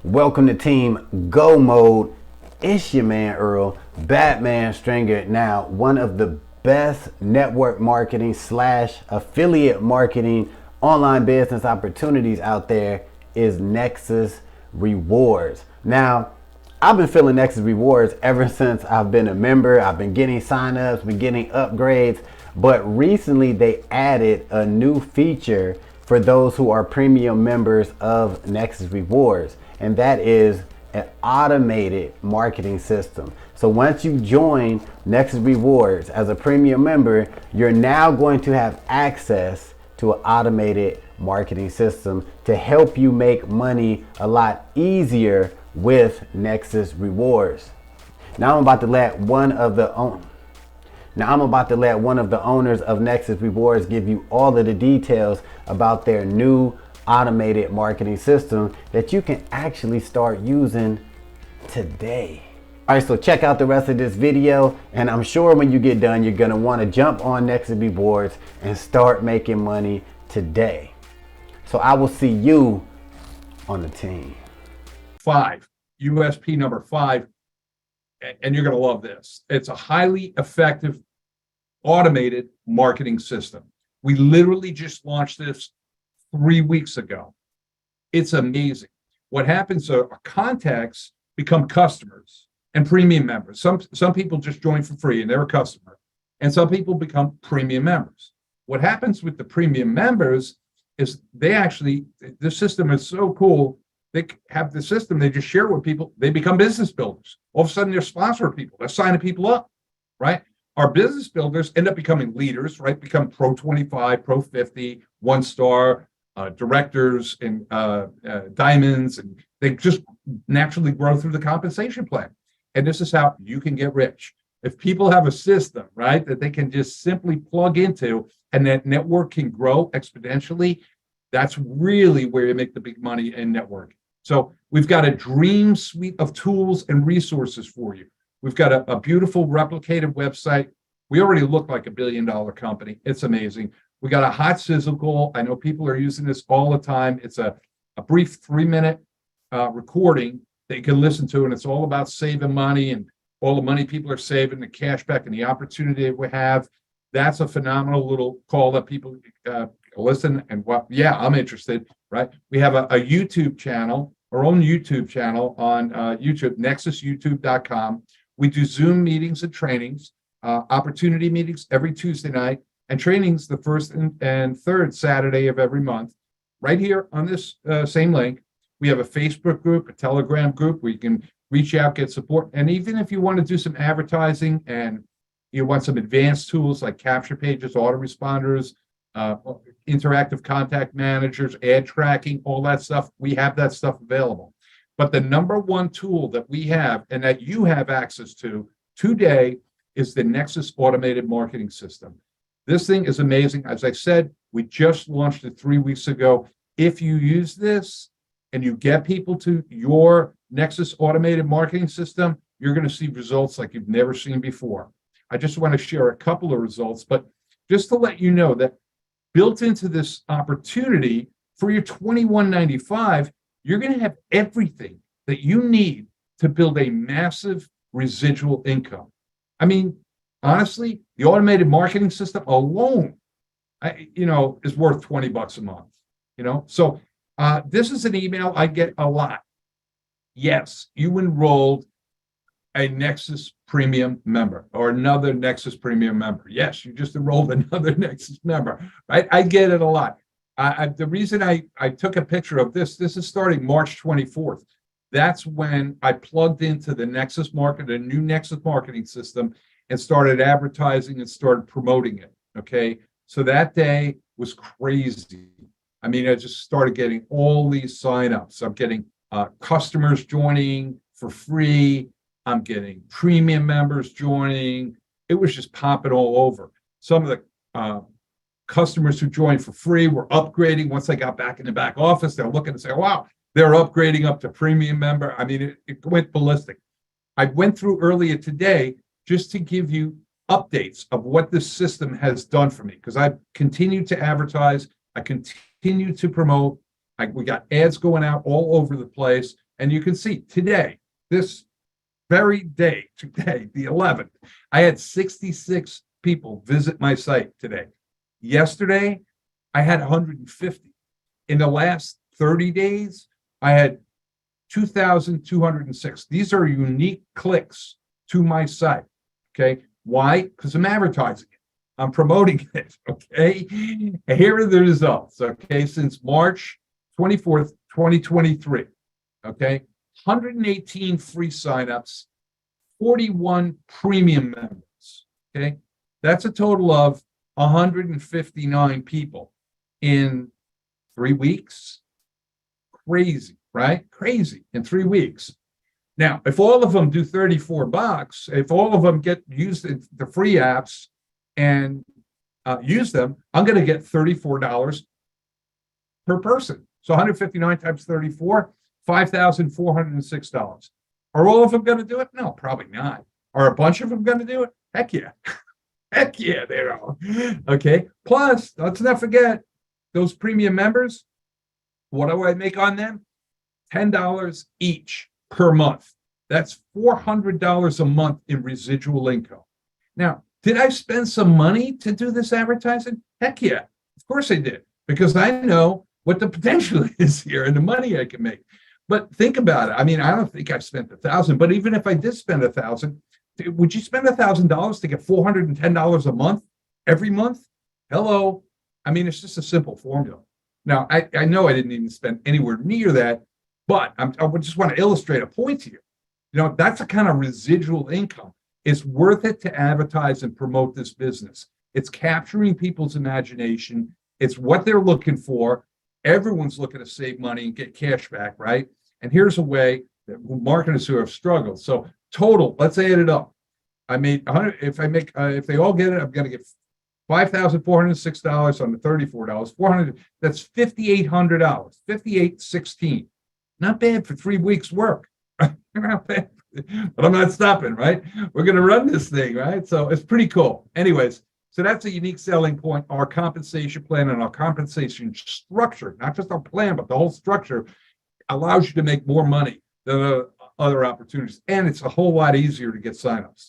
Welcome to Team Go Mode. It's your man Earl, Batman Stringer. Now, one of the best network marketing slash affiliate marketing online business opportunities out there is Nexus Rewards. Now, I've been feeling Nexus Rewards ever since I've been a member. I've been getting signups, been getting upgrades, but recently they added a new feature for those who are premium members of Nexus Rewards, and that is an automated marketing system. So once you join Nexus Rewards as a premium member, you're now going to have access to an automated marketing system to help you make money a lot easier with Nexus Rewards. Now I'm about to let one of the owners of Nexus Rewards give you all of the details about their new automated marketing system that you can actually start using today. All right, so check out the rest of this video, and I'm sure when you get done, you're gonna wanna jump on Nexus Rewards and start making money today. So I will see you on the team. 5, USP number 5, and you're going to love this. It's a highly effective automated marketing system. We literally just launched this 3 weeks ago. It's amazing. What happens are contacts become customers and premium members. Some people just join for free and they're a customer, and some people become premium members. What happens with the premium members is the system is so cool. They have the system, they just share with people, they become business builders. All of a sudden, they're sponsoring people, they're signing people up, right? Our business builders end up becoming leaders, right? Become Pro 25, Pro 50, 1-star, directors, and diamonds, and they just naturally grow through the compensation plan. And this is how you can get rich. If people have a system, right, that they can just simply plug into, and that network can grow exponentially, that's really where you make the big money in networking. So we've got a dream suite of tools and resources for you. We've got a beautiful replicated website. We already look like $1 billion company. It's amazing. We got a hot sizzle goal. I know people are using this all the time. It's a brief 3-minute recording that you can listen to, and it's all about saving money and all the money people are saving, the cash back, and the opportunity that we have. That's a phenomenal little call that people listen and I'm interested, right? We have a YouTube channel, our own YouTube channel on YouTube, nexusyoutube.com. We do Zoom meetings and trainings, opportunity meetings every Tuesday night, and trainings the first and third Saturday of every month. Right here on this same link, we have a Facebook group, a Telegram group where you can reach out, get support. And even if you want to do some advertising and you want some advanced tools like capture pages, autoresponders, interactive contact managers, ad tracking, all that stuff, we have that stuff available. But the number one tool that we have and that you have access to today is the Nexus Automated Marketing System. This thing is amazing. As I said, we just launched it 3 weeks ago. If you use this and you get people to your Nexus Automated Marketing System, you're going to see results like you've never seen before. I just want to share a couple of results, but just to let you know that built into this opportunity for your $21.95, you're going to have everything that you need to build a massive residual income. I mean, honestly, the automated marketing system alone, is worth $20 a month. So this is an email I get a lot. Yes, you enrolled a Nexus Premium member or another Nexus Premium member. Yes, you just enrolled another Nexus member, right? I get it a lot. The reason I took a picture of this is starting March 24th. That's when I plugged into the Nexus a new Nexus marketing system, and started advertising and started promoting it, okay? So that day was crazy. I mean, I just started getting all these signups. I'm getting customers joining for free. I'm getting premium members joining. It was just popping all over. Some of the customers who joined for free were upgrading. Once they got back in the back office, they're looking and say, wow, they're upgrading up to premium member. I mean, it went ballistic. I went through earlier today just to give you updates of what this system has done for me, because I continue to advertise. I continue to promote. We got ads going out all over the place. And you can see today, this very day, today, the 11th, I had 66 people visit my site today. Yesterday, I had 150. In the last 30 days, I had 2,206. These are unique clicks to my site. Okay. Why? Because I'm advertising it. I'm promoting it. Okay. And here are the results. Okay. Since March 24th, 2023. Okay. 118 free signups, 41 premium members. Okay. That's a total of 159 people in 3 weeks. Crazy, right? Crazy in 3 weeks. Now, if all of them do $34, if all of them get used the free apps and use them, I'm going to get $34 per person. So 159 times 34, $5,406. Are all of them going to do it? No, probably not. Are a bunch of them going to do it? Heck yeah. Heck yeah, they are. Okay. Plus, let's not forget those premium members. What do I make on them? $10 each per month. That's $400 a month in residual income. Now, did I spend some money to do this advertising? Heck yeah. Of course I did, because I know what the potential is here and the money I can make. But think about it. I mean, I don't think I spent $1,000, but even if I did spend $1,000, would you spend $1,000 to get $410 a month every month? Hello. I mean, it's just a simple formula. Now, I know I didn't even spend anywhere near that, but I just want to illustrate a point to you. You know, that's a kind of residual income. It's worth it to advertise and promote this business. It's capturing people's imagination. It's what they're looking for. Everyone's looking to save money and get cash back, right? And here's a way that marketers who have struggled. So total, let's add it up. I made 100. If they all get it, I'm going to get $5,406 on the $34. 400. That's $5,800. $5,816. Not bad for 3 weeks' work. Not bad. But I'm not stopping, right? We're going to run this thing, right? So it's pretty cool. Anyways, so that's a unique selling point. Our compensation plan and our compensation structure, not just our plan, but the whole structure, allows you to make more money than other opportunities. And it's a whole lot easier to get signups.